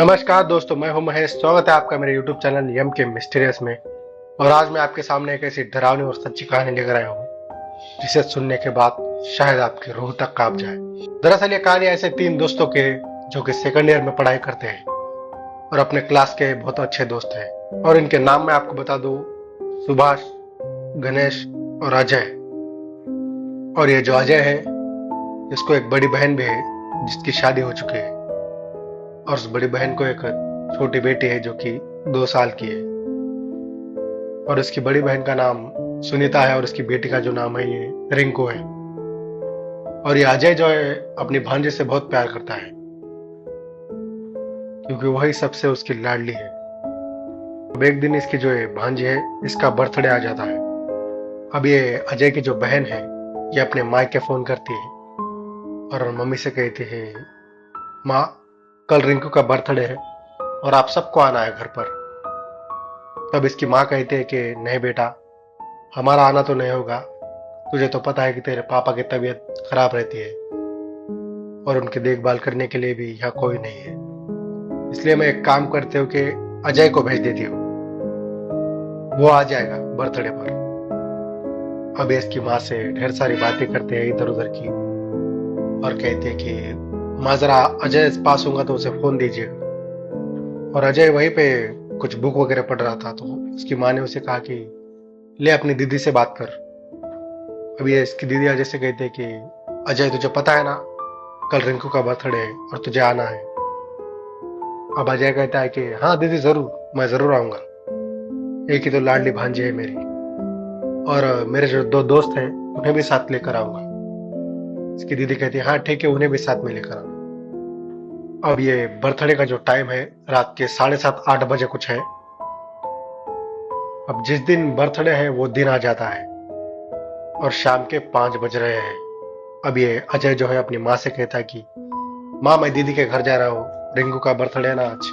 नमस्कार दोस्तों, मैं हूं महेश। स्वागत है आपका मेरे YouTube चैनल यम के मिस्टीरियस में। और आज मैं आपके सामने एक ऐसी डरावनी और सच्ची कहानी लेकर आया हूं जिसे सुनने के बाद शायद आपकी रूह तक कांप जाए। दरअसल ये कहानी ऐसे तीन दोस्तों के जो कि सेकंड ईयर में पढ़ाई करते हैं और अपने क्लास के बहुत अच्छे दोस्त हैं। और इनके नाम मैं आपको बता दूं, सुभाष, गणेश और अजय। और ये जो अजय है, इसको एक बड़ी बहन भी है जिसकी शादी हो चुकी है। और उस बड़ी बहन को एक छोटी बेटी है जो कि 2 साल की है। और उसकी बड़ी बहन का नाम सुनीता है और उसकी बेटी का जो नाम है ये रिंकू है। और ये अजय जो है अपनी भांजे से बहुत प्यार करता है क्योंकि वही सबसे उसकी लाडली है। अब एक दिन इसकी जो है भांजी है, इसका बर्थडे आ जाता है। अब ये अजय की जो बहन है ये अपने माँ के फोन करती है और मम्मी से कहती है, माँ कल रिंकू का बर्थडे है और आप सबको आना है घर पर। तब इसकी माँ कहती है कि नहीं बेटा, हमारा आना तो नहीं होगा, तुझे तो पता है कि तेरे पापा की तबीयत खराब रहती है और उनकी देखभाल करने के लिए भी यहाँ कोई नहीं है। इसलिए मैं एक काम करती हूँ कि अजय को भेज देती हूँ, वो आ जाएगा बर्थडे पर। अब इसकी माँ से ढेर सारी बातें करते हैं इधर उधर की और कहते हैं कि माँ जरा अजय पास होगा तो उसे फोन दीजिएगा। और अजय वहीं पे कुछ बुक वगैरह पढ़ रहा था तो उसकी माँ ने उसे कहा कि ले अपनी दीदी से बात कर। अब ये इसकी दीदी अजय से कहते हैं कि अजय तुझे पता है ना, कल रिंकू का बर्थडे है और तुझे आना है। अब अजय कहता है कि हाँ दीदी जरूर, मैं जरूर आऊंगा। एक ही तो लाडली भांजी है मेरी, और मेरे जो दो दोस्त हैं उन्हें भी साथ लेकर आऊंगा। इसकी दीदी कहती है हाँ ठीक है, उन्हें भी साथ में लेकर आऊंगा। अब ये बर्थडे का जो टाइम है रात के 7:30-8 बजे कुछ है। अब जिस दिन बर्थडे है वो दिन आ जाता है और शाम के 5 बज रहे हैं। अब ये अजय जो है अपनी माँ से कहता है कि माँ मैं दीदी के घर जा रहा हूँ, रिंकू का बर्थडे है ना आज।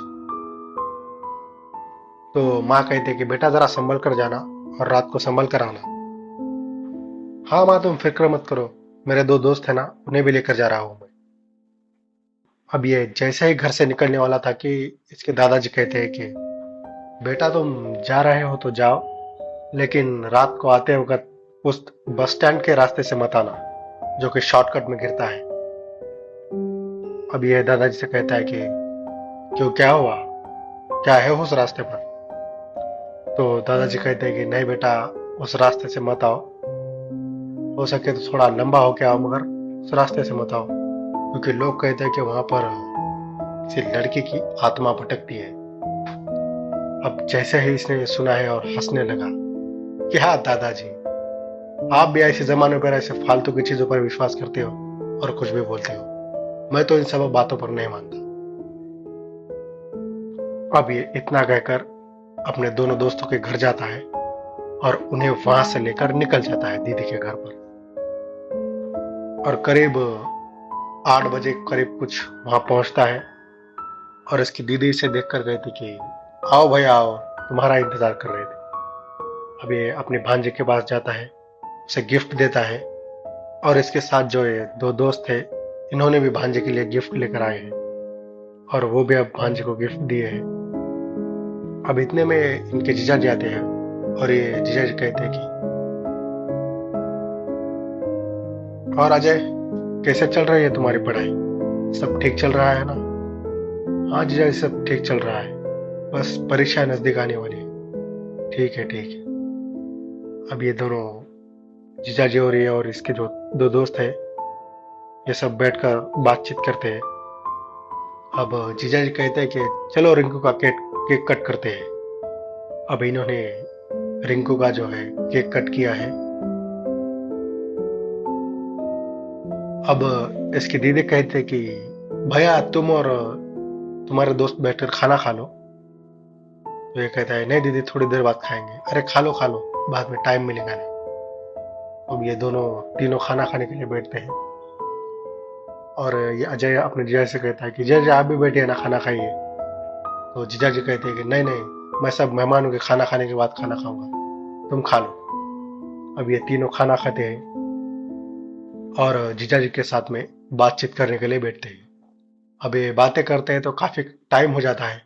तो माँ कहती है कि बेटा जरा संभल कर जाना और रात को संभल कर आना। हाँ माँ तुम फिक्र मत करो, मेरे दो दोस्त है ना, उन्हें भी लेकर जा रहा हूँ मैं। अब ये जैसे ही घर से निकलने वाला था कि इसके दादाजी कहते हैं कि बेटा तुम जा रहे हो तो जाओ, लेकिन रात को आते वक्त उस बस स्टैंड के रास्ते से मत आना जो कि शॉर्टकट में गिरता है। अब ये दादाजी से कहता है कि क्यों, क्या हुआ, क्या है उस रास्ते पर। तो दादाजी कहते हैं कि नहीं बेटा, उस रास्ते से मत आओ, हो सके तो थोड़ा लंबा होके आओ, मगर उस रास्ते से मत आओ क्योंकि लोग कहते हैं कि वहां पर किसी लड़की की आत्मा भटकती है। अब जैसे ही इसने ये सुना है और हंसने लगा कि हाँ दादाजी, आप भी ऐसे जमाने पर ऐसे फालतू की चीजों पर विश्वास करते हो और कुछ भी बोलते हो, मैं तो इन सब बातों पर नहीं मानता। अब ये इतना कहकर अपने दोनों दोस्तों के घर जाता है और उन्हें वहां से लेकर निकल जाता है दीदी के घर पर। और करीब 8 बजे करीब कुछ वहां पहुंचता है और इसकी दीदी इसे देखकर गई थी कि आओ भाई आओ, तुम्हारा इंतजार कर रहे थे। अब ये अपने भांजे के पास जाता है, उसे गिफ्ट देता है और इसके साथ जो ये दो दोस्त थे इन्होंने भी भांजे के लिए गिफ्ट लेकर आए हैं और वो भी अब भांजे को गिफ्ट दिए हैं। अब इतने में इनके जीजा जी आते हैं और ये जीजा जी कहते हैं कि और अजय कैसे चल रही है तुम्हारी पढ़ाई, सब ठीक चल रहा है ना। हाँ जीजा जी सब ठीक चल रहा है, बस परीक्षा नजदीक आने वाली है। ठीक है ठीक है। अब ये दोनों जीजा जी और ये और इसके जो दो दोस्त हैं ये सब बैठकर बातचीत करते हैं। अब जीजा जी कहते हैं कि चलो रिंकू का केक केक कट करते हैं। अब इन्होंने रिंकू का जो है केक कट किया है। अब इसकी दीदी कहते हैं कि भैया तुम और तुम्हारे दोस्त बैठकर खाना खा लो। तो ये कहता है नहीं दीदी, थोड़ी देर बाद खाएंगे। अरे खा लो, बाद में टाइम मिलेगा नहीं। अब ये दोनों तीनों खाना खाने के लिए बैठते हैं और ये अजय अपने जीजा से कहता है कि जीजा जी आप भी बैठिए ना, खाना खाइए। तो जीजा जी कहते हैं कि नहीं नहीं, मैं सब मेहमानों के खाना खाने के बाद खाना खाऊंगा, तुम खा लो। अब ये तीनों खाना खाते हैं और जीजा जी के साथ में बातचीत करने के लिए बैठते हैं। अब ये बातें करते हैं तो काफी टाइम हो जाता है।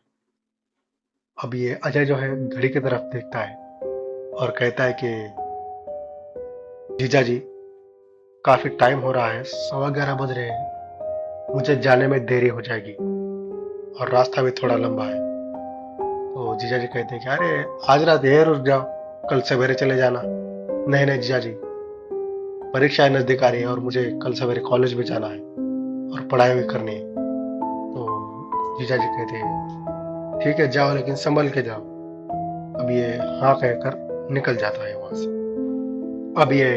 अब ये अजय जो है घड़ी की तरफ देखता है और कहता है कि जीजा जी, काफी टाइम हो रहा है, 11:15 बज रहे हैं, मुझे जाने में देरी हो जाएगी और रास्ता भी थोड़ा लंबा है। तो जीजा जी कहते हैं कि अरे आज रात यहीं रुक जाओ, कल सवेरे चले जाना। नहीं नहीं जीजा जी, परीक्षाएं नजदीक आ रही है और मुझे कल सवेरे कॉलेज भी जाना है और पढ़ाई भी करनी है। तो जीजा जी कहते हैं ठीक है जाओ, लेकिन संभल के जाओ। अब ये हाँ कहकर निकल जाता है वहां से। अब ये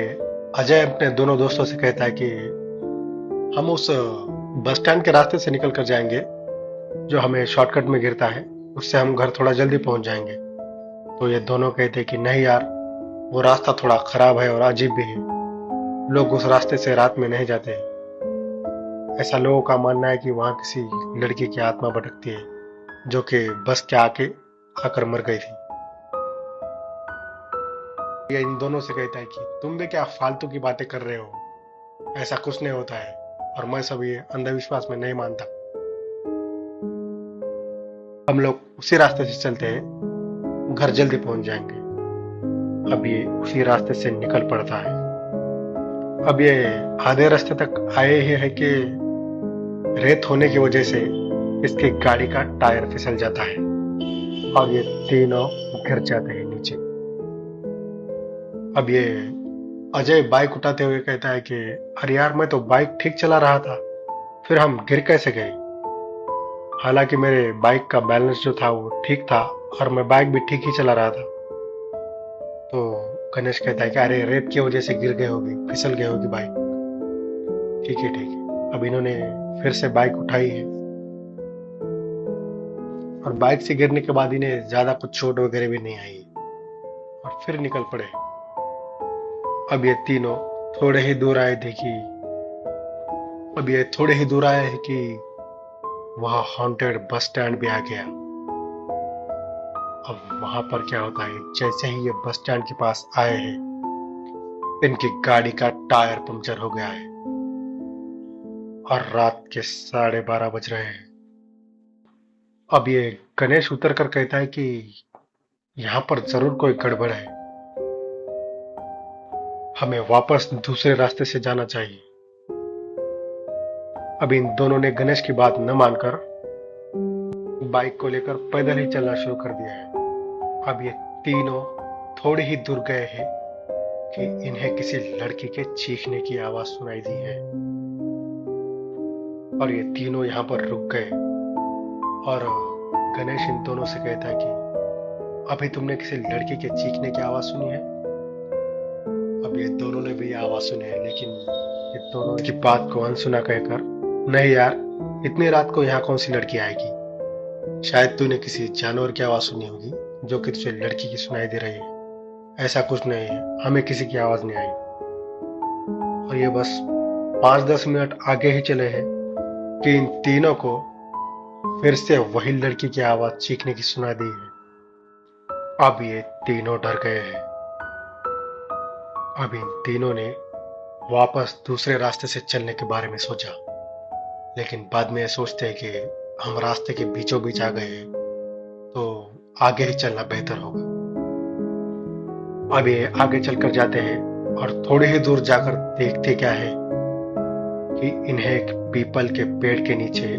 अजय अपने दोनों दोस्तों से कहता है कि हम उस बस स्टैंड के रास्ते से निकल कर जाएंगे जो हमें शॉर्टकट में गिरता है, उससे हम घर थोड़ा जल्दी पहुंच जाएंगे। तो ये दोनों कहते हैं कि नहीं यार, वो रास्ता थोड़ा खराब है और अजीब भी है, लोग उस रास्ते से रात में नहीं जाते हैं। ऐसा लोगों का मानना है कि वहां किसी लड़की की आत्मा भटकती है जो कि बस के आके आकर मर गई थी। ये इन दोनों से कहता है कि तुम भी क्या फालतू की बातें कर रहे हो, ऐसा कुछ नहीं होता है और मैं सब ये अंधविश्वास में नहीं मानता। हम लोग उसी रास्ते से चलते हैं, घर जल्दी पहुंच जाएंगे। अब ये उसी रास्ते से निकल पड़ता है। अब ये आधे रास्ते तक आए ही है कि रेत होने की वजह से इसकी गाड़ी का टायर फिसल जाता है और ये तीनों गिर जाते हैं नीचे। अब ये अजय बाइक उठाते हुए कहता है कि अरे यार, मैं तो बाइक ठीक चला रहा था, फिर हम गिर कैसे गए? हालांकि मेरे बाइक का बैलेंस जो था वो ठीक था और मैं बाइक भी ठीक ही चला रहा था। तो गणेश कहता है कि अरे रेत की वजह से गिर गए होगी, फिसल गए होगी बाइक। ठीक है ठीक है। अब इन्होंने फिर से बाइक उठाई है और बाइक से गिरने के बाद इन्हें ज्यादा कुछ चोट वगैरह भी नहीं आई और फिर निकल पड़े। अब ये तीनों थोड़े ही दूर आए थे कि अब ये थोड़े ही दूर आए हैं कि वहां हॉन्टेड बस स्टैंड भी आ गया। अब वहां पर क्या होता है, जैसे ही ये बस स्टैंड के पास आए हैं, इनकी गाड़ी का टायर पंक्चर हो गया है और रात के 12:30 बज रहे हैं। अब ये गणेश उतर कर कहता है कि यहाँ पर जरूर कोई गड़बड़ है, हमें वापस दूसरे रास्ते से जाना चाहिए। अब इन दोनों ने गणेश की बात न मानकर बाइक को लेकर पैदल ही चलना शुरू कर दिया है। अब ये तीनों थोड़ी ही दूर गए हैं कि इन्हें किसी लड़की के चीखने की आवाज सुनाई दी है और ये तीनों यहाँ पर रुक गए। और गणेश इन दोनों से कहता है कि अभी तुमने किसी लड़की के चीखने की आवाज सुनी है? अब ये दोनों ने भी आवाज सुनी है, लेकिन ये दोनों की बात को अनसुना कहकर, नहीं यार, इतनी रात को यहाँ कौन सी लड़की आएगी, शायद तूने किसी जानवर की आवाज सुनी होगी जो कि तुझे लड़की की सुनाई दे रही है। ऐसा कुछ नहीं है, हमें किसी की आवाज नहीं आई। और ये बस 5-10 मिनट आगे ही चले हैं कि इन तीनों को फिर से वही लड़की की आवाज चीखने की सुना दी है। अब ये तीनों डर गए हैं। अब इन तीनों ने वापस दूसरे रास्ते से चलने के बारे में सोचा, लेकिन बाद में ये सोचते हैं कि हम रास्ते के बीचों बीच आ गए हैं तो आगे ही चलना बेहतर होगा। अब ये आगे चलकर जाते हैं और थोड़ी ही दूर जाकर देखते क्या है कि इन्हें एक पीपल के पेड़ के नीचे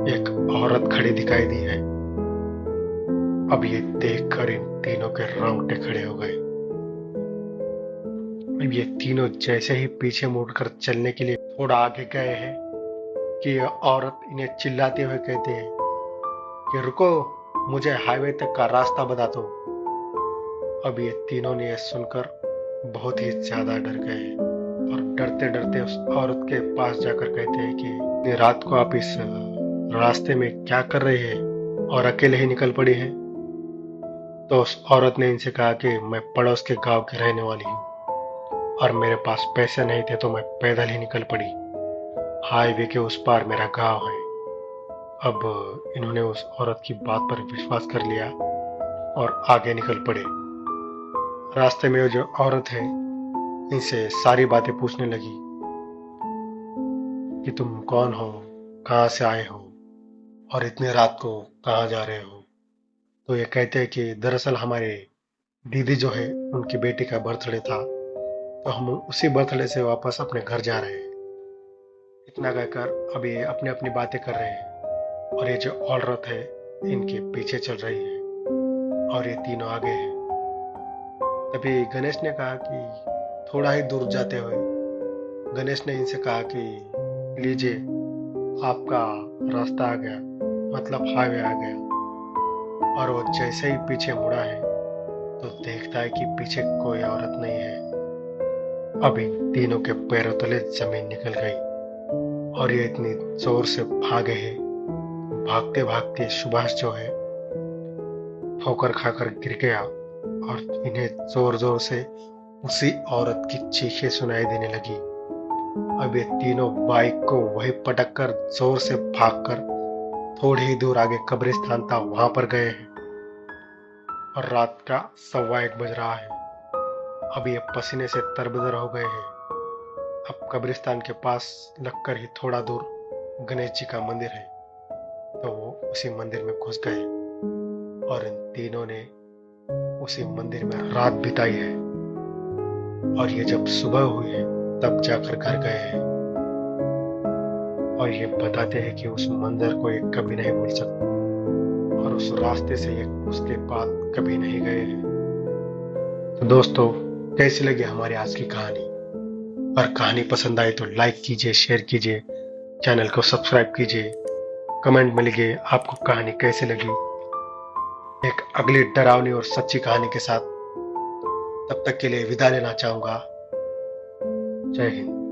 एक औरत खड़ी दिखाई दी है। अब ये देखकर इन तीनों के रोंगटे खड़े हो गए। अब ये तीनों जैसे ही पीछे मुड़कर चलने के लिए थोड़ा आगे गए हैं कि यह औरत इन्हें चिल्लाते हुए कहते हैं कि रुको, मुझे हाईवे तक का रास्ता बता दो। अब ये तीनों ने यह सुनकर बहुत ही ज्यादा डर गए और डरते डरते उस औरत के पास जाकर कहते हैं कि इतनी रात को आप इस रास्ते में क्या कर रही है और अकेले ही निकल पड़ी है? तो उस औरत ने इनसे कहा कि मैं पड़ोस के गांव की रहने वाली हूँ और मेरे पास पैसे नहीं थे तो मैं पैदल ही निकल पड़ी। हाईवे के उस पार मेरा गांव है। अब इन्होंने उस औरत की बात पर विश्वास कर लिया और आगे निकल पड़े। रास्ते में जो औरत है इनसे सारी बातें पूछने लगी कि तुम कौन हो, कहाँ से आए हो और इतनी रात को कहाँ जा रहे हो। तो ये कहते हैं कि दरअसल हमारे दीदी जो है उनकी बेटी का बर्थडे था, तो हम उसी बर्थडे से वापस अपने घर जा रहे हैं। इतना कहकर अब ये अपनी अपनी बातें कर रहे हैं और ये जो औरत है इनके पीछे चल रही है और ये तीनों आगे हैं। तभी गणेश ने कहा कि थोड़ा ही दूर जाते हुए गणेश ने इनसे कहा कि लीजिए, आपका रास्ता आ गया, मतलब हाईवे आ गया। और वो जैसे ही पीछे मुड़ा है तो देखता है कि पीछे कोई औरत नहीं है। अब इन तीनों के पैरों तले जमीन निकल गई और ये इतनी जोर से भागे हैं। भागते भागते सुभाष जो है ठोकर खाकर गिर गया और इन्हें जोर जोर से उसी औरत की चीखें सुनाई देने लगी। अब ये तीनों बाइक को वही पटक कर जोर से भागकर थोड़ी ही दूर आगे कब्रिस्तान था वहां पर गए हैं और रात का 1:15 बज रहा है। अब ये पसीने से तरबतर हो गए हैं। अब कब्रिस्तान के पास लगकर ही थोड़ा दूर गणेश जी का मंदिर है, तो वो उसी मंदिर में घुस गए और इन तीनों ने उसी मंदिर में रात बिताई है। और ये जब सुबह हुई है तब जाकर घर गए हैं और ये बताते हैं कि उस मंदिर को ये कभी नहीं भूल सकते और उस रास्ते से ये उसके बाद कभी नहीं गए हैं। तो दोस्तों, कैसी लगी हमारी आज की कहानी? और कहानी पसंद आई तो लाइक कीजिए, शेयर कीजिए, चैनल को सब्सक्राइब कीजिए। कमेंट में लिखिए आपको कहानी कैसी लगी। एक अगली डरावनी और सच्ची कहानी के साथ तब तक के लिए विदा लेना चाहूंगा। जय हिंद।